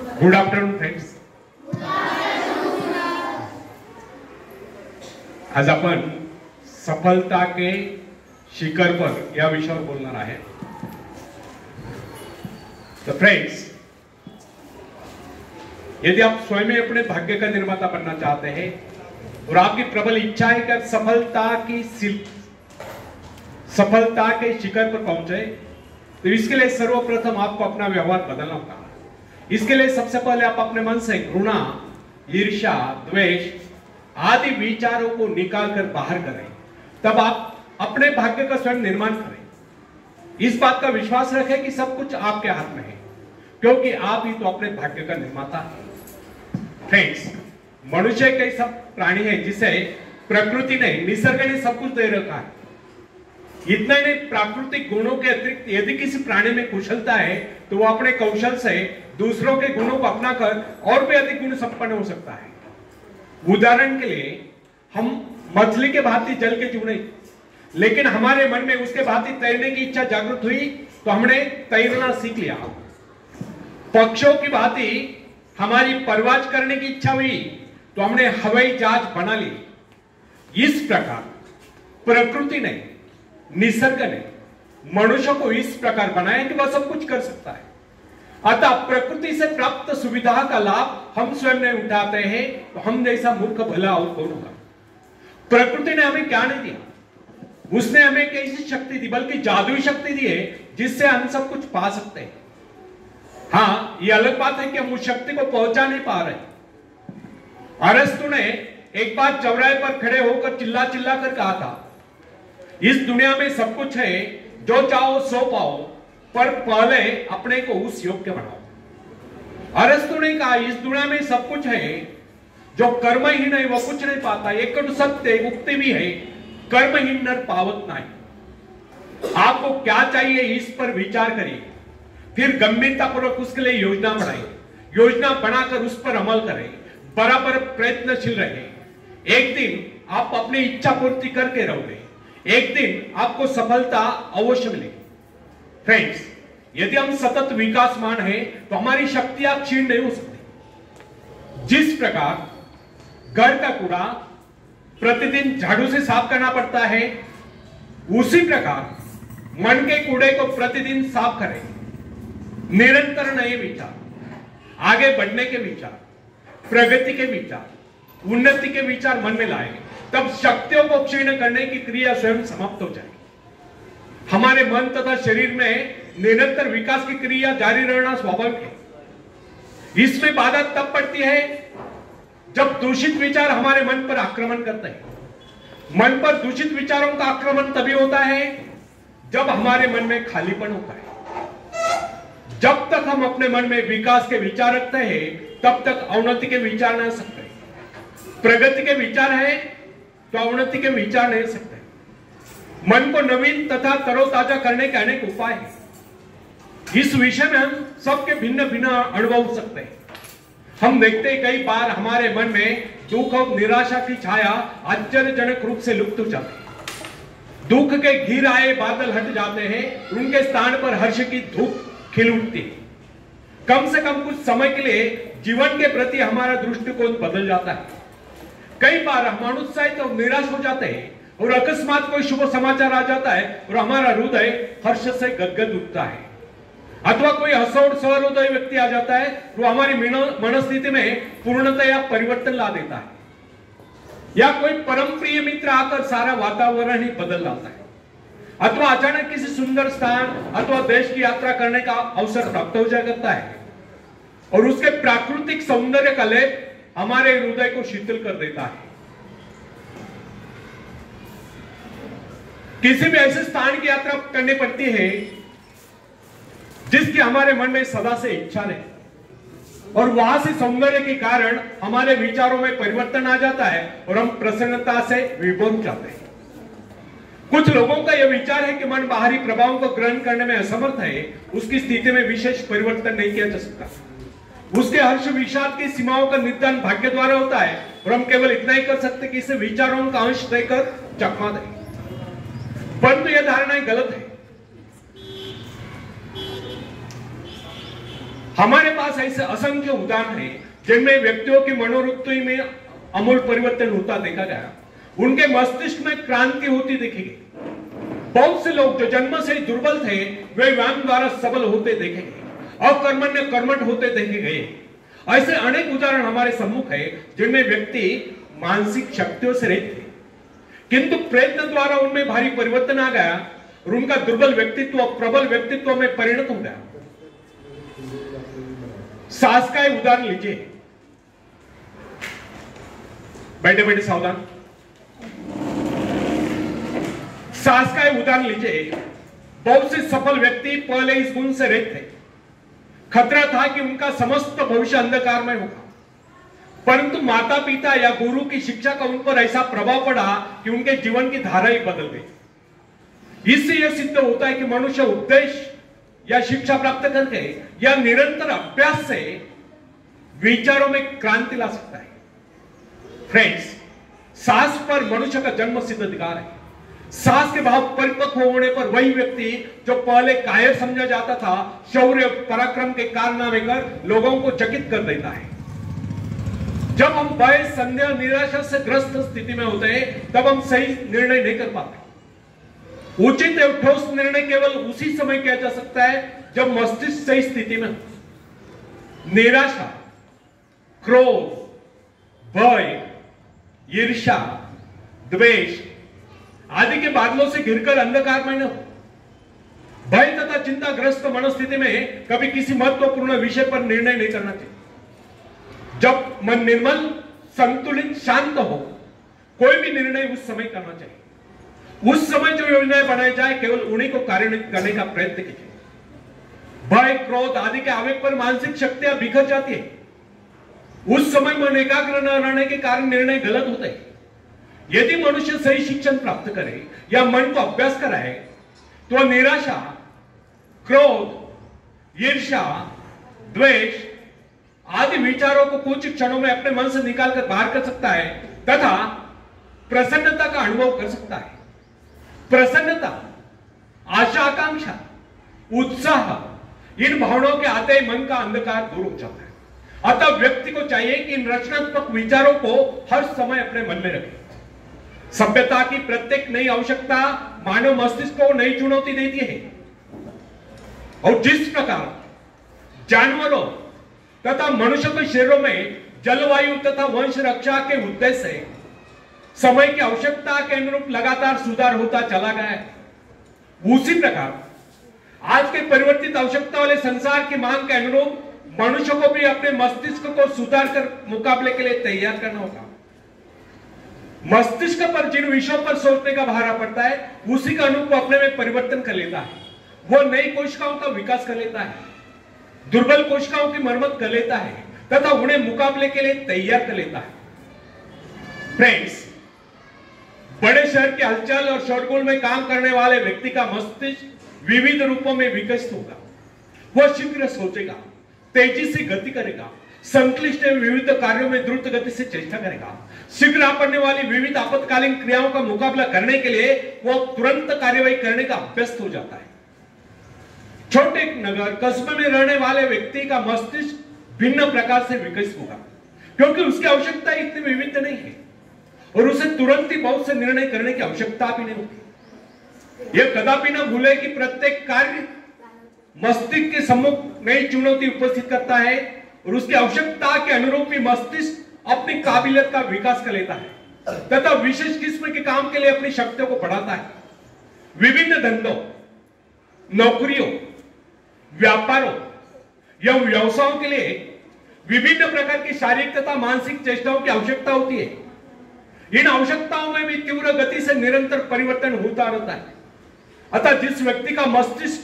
Good afternoon friends. आज आपण सफलता के शिखर पर या विषयावर बोलणार आहे. तो फ्रेंड्स, यदि आप स्वयं अपने भाग्य का निर्माता बनना चाहते हैं और आपकी प्रबल इच्छा है कि सफलता के शिखर पर पहुंचे, तो इसके लिए सर्वप्रथम आपको अपना व्यवहार बदलना होगा. इसके लिए सबसे पहले आप अपने मन से घृणा, ईर्ष्या, द्वेष आदि विचारों को निकालकर बाहर करें. तब आप अपने भाग्य का स्वयं निर्माण करें. इस बात का विश्वास रखें कि सब कुछ आपके हाथ में है, क्योंकि आप ही तो अपने भाग्य का निर्माता है. फ्रेंड्स, मनुष्य के सब प्राणी है जिसे प्रकृति ने, निसर्ग ने सब कुछ दे रखा है. इतना ही नहीं, प्राकृतिक गुणों के अतिरिक्त यदि किसी प्राणी में कुशलता है तो वो अपने कौशल से दूसरों के गुणों को अपनाकर और भी अधिक गुण संपन्न हो सकता है. उदाहरण के लिए, हम मछली के भांति जल के जीव नहीं, लेकिन हमारे मन में उसके भांति तैरने की इच्छा जागृत हुई तो हमने तैरना सीख लिया. पक्षियों की भांति हमारी परवाज करने की इच्छा हुई तो हमने हवाई जहाज बना ली. इस प्रकार प्रकृति ने, निसर्ग ने मनुष्य को इस प्रकार बनाया कि वह सब कुछ कर सकता है. अतः प्रकृति से प्राप्त सुविधा का लाभ हम स्वयं नहीं उठाते हैं तो हम जैसा मूर्ख भला और कौन होगा. प्रकृति ने हमें क्या नहीं दिया, उसने हमें कैसी शक्ति दी, बल्कि जादुई शक्ति दी है जिससे हम सब कुछ पा सकते हैं. हाँ, ये अलग बात है कि हम उस शक्ति को पहुंचा नहीं पा रहे. अरस्तु ने एक बार चौराहे पर खड़े होकर चिल्ला चिल्ला कर कहा था, इस दुनिया में सब कुछ है, जो चाहो सो पाओ, पर पहले अपने को उस योग्य बनाओ. अरस्तु ने कहा, इस दुनिया में सब कुछ है, जो कर्म ही नहीं वो कुछ नहीं पाता. एक सत्य उक्ति भी है, कर्महीन नर पावत नहीं. आपको क्या चाहिए इस पर विचार करिए, फिर गंभीरतापूर्वक उसके लिए योजना बनाइए. योजना बनाकर उस पर अमल करें, बराबर प्रयत्नशील रहे. एक दिन आप अपनी इच्छा पूर्ति करके रहोगे, एक दिन आपको सफलता अवश्य मिलेगी. फ्रेंड्स, यदि हम सतत विकासमान हैं तो हमारी शक्तियां क्षीण नहीं हो सकती. जिस प्रकार घर का कूड़ा प्रतिदिन झाड़ू से साफ करना पड़ता है, उसी प्रकार मन के कूड़े को प्रतिदिन साफ करें. निरंतर नए विचार, आगे बढ़ने के विचार, प्रगति के विचार, उन्नति के विचार मन में लाएं, तब शक्तियों को क्षीण करने की क्रिया स्वयं समाप्त हो जाएगी. हमारे मन तथा शरीर में निरंतर विकास की क्रिया जारी रहना स्वाभाविक है. इसमें बाधा तब पड़ती है जब दूषित विचार हमारे मन पर आक्रमण करते हैं. मन पर दूषित विचारों का आक्रमण तभी होता है जब हमारे मन में खालीपन होता है. जब तक हम अपने मन में विकास के विचार रखते हैं तब तक अवनति के विचार नहीं सकते. प्रगति के विचार है तो अवनति के विचार नहीं सकते. मन को नवीन तथा तरोताजा करने के अनेक उपाय हैं. इस विषय में हम सबके भिन्न भिन्न अनुभव हो सकते हैं. हम देखते हैं कई बार हमारे मन में दुख और निराशा की छाया आश्चर्यजनक रूप से लुप्त हो जाती है. दुख के घिर आए बादल हट जाते हैं, उनके स्थान पर हर्ष की धूप खिल उठती है. कम से कम कुछ समय के लिए जीवन के प्रति हमारा दृष्टिकोण बदल जाता है. कई बार हम अनुत्साहित और निराश हो जाते हैं और अकस्मात कोई शुभ समाचार आ जाता है और हमारा हृदय हर्ष से गदगद उठता है. अथवा कोई हसौड़ सहृदय व्यक्ति आ जाता है तो हमारी मनस्थिति में पूर्णतया परिवर्तन ला देता है. या कोई परम प्रिय मित्र आकर सारा वातावरण ही बदल लाता है. अथवा अचानक किसी सुंदर स्थान अथवा देश की यात्रा करने का अवसर प्राप्त हो जाता है और उसके प्राकृतिक सौंदर्य का लेप हमारे हृदय को शीतल कर देता है. किसी भी ऐसे स्थान की यात्रा करनी पड़ती है जिसकी हमारे मन में सदा से इच्छा नहीं, और वहां से सौंदर्य के कारण हमारे विचारों में परिवर्तन आ जाता है और हम प्रसन्नता से विभोर जाते हैं. कुछ लोगों का यह विचार है कि मन बाहरी प्रभावों को ग्रहण करने में असमर्थ है, उसकी स्थिति में विशेष परिवर्तन नहीं किया जा सकता. उसके हर्ष विषाद की सीमाओं का निर्धारण भाग्य द्वारा होता है और हम केवल इतना ही कर सकते कि इसे विचारों का अंश देकर चकमा दें. परंतु यह धारणाएं गलत है. हमारे पास ऐसे असंख्य उदाहरण हैं जिनमें व्यक्तियों की मनोवृत्ति में अमूल परिवर्तन होता देखा गया, उनके मस्तिष्क में क्रांति होती देखी गई। बहुत से लोग जो जन्म से ही दुर्बल थे वे व्यायाम द्वारा सबल होते देखे गए, अकर्मण्य कर्मठ होते देखे गए। ऐसे अनेक उदाहरण हमारे सम्मुख है जिनमें व्यक्ति मानसिक शक्तियों से रहित थे, किंतु प्रयत्न द्वारा उनमें भारी परिवर्तन आ गया और उनका दुर्बल व्यक्तित्व प्रबल व्यक्तित्व में परिणत हो गया। सास का एक उदाहरण लीजिए। बैठे बैठे सावधान। सास का एक उदाहरण लीजिए। बहुत से सफल व्यक्ति पहले इस गुण से रहित थे। खतरा था कि उनका समस्त भविष्य अंधकार में होगा, परंतु माता पिता या गुरु की शिक्षा का उन पर ऐसा प्रभाव पड़ा कि उनके जीवन की धारा ही बदल गई। इससे यह सिद्ध होता है कि मनुष्य उपदेश या शिक्षा प्राप्त करके या निरंतर अभ्यास से विचारों में क्रांति ला सकता है। फ्रेंड्स, साहस पर मनुष्य का जन्म सिद्ध अधिकार है। साहस के भाव परिपक्व होने पर वही व्यक्ति जो पहले कायर समझा जाता था, शौर्य पराक्रम के कारनामे कर लोगों को चकित कर देता है। जब हम भय, संदेह, निराशा से ग्रस्त स्थिति में होते हैं तब हम सही निर्णय नहीं कर पाते। उचित एवं ठोस निर्णय केवल उसी समय किया जा सकता है जब मस्तिष्क सही स्थिति में हो। निराशा, क्रोध, भय, ईर्ष्या, द्वेष आदि के बादलों से घिरकर अंधकार में न हो। भय तथा चिंताग्रस्त मनोस्थिति में कभी किसी महत्वपूर्ण विषय पर निर्णय नहीं करना चाहिए। जब मन निर्मल, संतुलित, शांत हो, कोई भी निर्णय उस समय करना चाहिए। उस समय जो योजनाएं बनाई जाए केवल उन्हीं को कार्यान्वित करने का प्रयत्न कीजिए। भय, क्रोध आदि के आवेग पर मानसिक शक्तियां बिखर जाती है। उस समय मन एकाग्र न रहने के कारण निर्णय गलत होते हैं। यदि मनुष्य सही शिक्षण प्राप्त करे या मन को अभ्यास कराए तो निराशा, क्रोध, ईर्ष्या, द्वेष आदि विचारों को कुछ क्षणों में अपने मन से निकालकर बाहर कर सकता है तथा प्रसन्नता का अनुभव कर सकता है। प्रसन्नता, आशा, आकांक्षा, उत्साह इन भावनाओं के आते ही मन का अंधकार दूर हो जाता है। अतः व्यक्ति को चाहिए कि इन रचनात्मक विचारों को हर समय अपने मन में रखे। सभ्यता की प्रत्येक नई आवश्यकता मानव मस्तिष्क को नई चुनौती देती है और जिस प्रकार जानवरों तथा मनुष्य के शरीरों में जलवायु तथा वंश रक्षा के उद्देश्य से समय की आवश्यकता के अनुरूप लगातार सुधार होता चला गया है, उसी प्रकार आज के परिवर्तित आवश्यकता वाले संसार की मांग के अनुरूप मनुष्य को भी अपने मस्तिष्क को सुधार कर मुकाबले के लिए तैयार करना होगा। मस्तिष्क पर जिन विषयों पर सोचने का भार पड़ता है उसी का अनुरूप अपने में परिवर्तन कर लेता है। वो नई कोशिकाओं का विकास कर लेता है, दुर्बल कोशिकाओं की मरम्मत कर लेता है तथा उन्हें मुकाबले के लिए तैयार कर लेता है। फ्रेंड्स, बड़े शहर के हलचल और शोरगुल में काम करने वाले व्यक्ति का मस्तिष्क विविध रूपों में विकसित होगा। वह शीघ्र सोचेगा, तेजी से गति करेगा, संक्लिष्ट एवं विविध कार्यों में द्रुत गति से चेष्टा करेगा। शीघ्र आपने वाली विविध आपातकालीन क्रियाओं का मुकाबला करने के लिए वह तुरंत कार्यवाही करने का अभ्यस्त हो जाता है। छोटे नगर कस्बे में रहने वाले व्यक्ति का मस्तिष्क भिन्न प्रकार से विकसित होगा क्योंकि उसकी आवश्यकता इतनी विविध नहीं है और उसे तुरंत ही बहुत से निर्णय करने की आवश्यकता भी नहीं होती। यह कदापि न भूले कि प्रत्येक कार्य मस्तिष्क के सम्मुख नई चुनौती उपस्थित करता है और उसकी आवश्यकता के अनुरूप ही मस्तिष्क अपनी काबिलियत का विकास कर लेता है तथा विशेष किस्म के काम के लिए अपनी शक्तियों को बढ़ाता है। विभिन्न धंधों, नौकरियों, व्यापारों या व्यवसायों के लिए विभिन्न प्रकार की शारीरिक तथा मानसिक चेष्टाओं की आवश्यकता होती है। इन आवश्यकताओं में भी तीव्र गति से निरंतर परिवर्तन होता रहता है। अतः जिस व्यक्ति का मस्तिष्क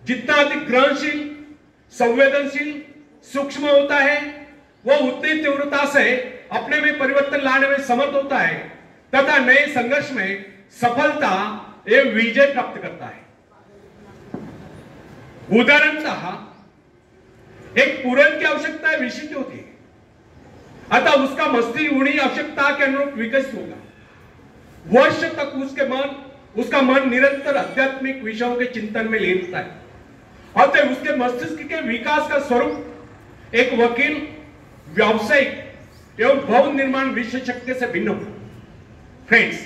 जितना अधिक ग्रहणशील, संवेदनशील, सूक्ष्म होता है वह उतनी तीव्रता से अपने में परिवर्तन लाने में समर्थ होता है तथा नए संघर्ष में सफलता एवं विजय प्राप्त करता है। उदाहरणतः एक पूरक की आवश्यकता विशिष्ट होती है, अतः उसका मस्तिष्क उन्हीं आवश्यकता के अनुरूप विकसित होगा। वर्ष तक उसका मन निरंतर आध्यात्मिक विषयों के चिंतन में लीन होता है। अतः उसके मस्तिष्क के विकास का स्वरूप एक वकील, व्यावसायिक एवं भवन निर्माण विशेषज्ञ से भिन्न हो। फ्रेंड्स,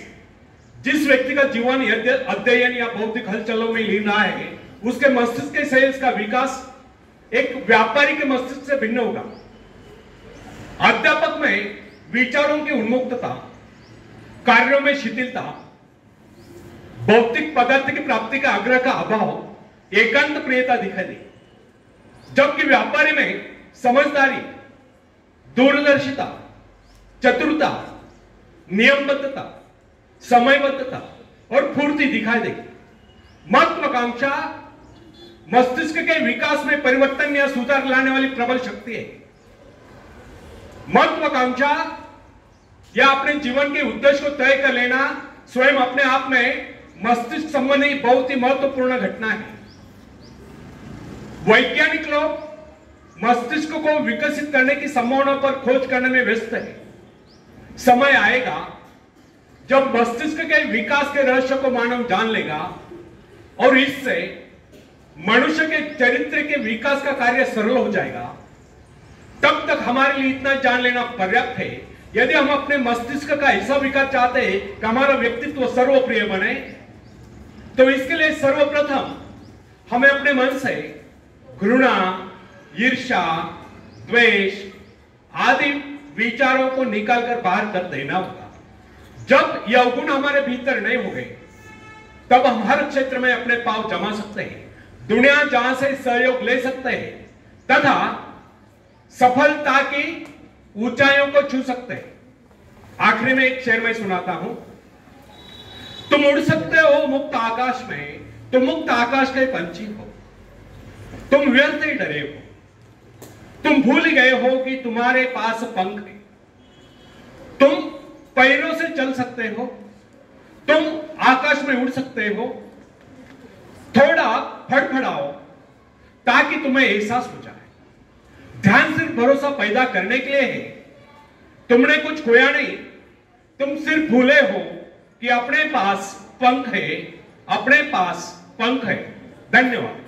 जिस व्यक्ति का जीवन अध्ययन या बौद्धिक हलचलों में लीन रहा है, उसके मस्तिष्क के सेल्स का विकास एक व्यापारी के मस्तिष्क से भिन्न होगा। अध्यापक में विचारों की उन्मुक्तता, कार्यों में शिथिलता, भौतिक पदार्थ की प्राप्ति का आग्रह का अभाव, एकांत प्रियता दिखाई दी। जबकि व्यापारी में समझदारी, दूरदर्शिता, चतुरता, नियमबद्धता, समयबद्धता और फूर्ति दिखाई देगी। महत्वाकांक्षा मस्तिष्क के विकास में परिवर्तन या सुधार लाने वाली प्रबल शक्ति है। महत्वाकांक्षा या अपने जीवन के उद्देश्य को तय कर लेना स्वयं अपने आप में मस्तिष्क संबंधी बहुत ही महत्वपूर्ण घटना है। वैज्ञानिक लोग मस्तिष्क को विकसित करने की संभावना पर खोज करने में व्यस्त है। समय आएगा जब मस्तिष्क के विकास के रहस्य को मानव जान लेगा और इससे मनुष्य के चरित्र के विकास का कार्य सरल हो जाएगा। तब तक हमारे लिए इतना जान लेना पर्याप्त है, यदि हम अपने मस्तिष्क का ऐसा विकास चाहते हैं कि हमारा व्यक्तित्व सर्वप्रिय बने, तो इसके लिए सर्वप्रथम हमें अपने मन से घृणा, ईर्ष्या, द्वेष आदि विचारों को निकालकर बाहर कर देना होगा। जब यह गुण हमारे भीतर नहीं होंगे, तब हम हर क्षेत्र में अपने पांव जमा सकते हैं, दुनिया जहां से सहयोग ले सकते हैं तथा सफलता की ऊंचाइयों को छू सकते हैं। आखिरी में एक शेर मैं सुनाता हूं। तुम उड़ सकते हो मुक्त आकाश में, तुम मुक्त आकाश के पंछी हो। तुम व्यर्थ ही डरे हो, तुम भूल गए हो कि तुम्हारे पास पंख है। तुम पैरों से चल सकते हो, तुम आकाश में उड़ सकते हो। थोड़ा फड़फड़ाओ ताकि तुम्हें एहसास हो जाए। ध्यान सिर्फ भरोसा पैदा करने के लिए है। तुमने कुछ खोया नहीं, तुम सिर्फ भूले हो कि अपने पास पंख है, अपने पास पंख है। धन्यवाद।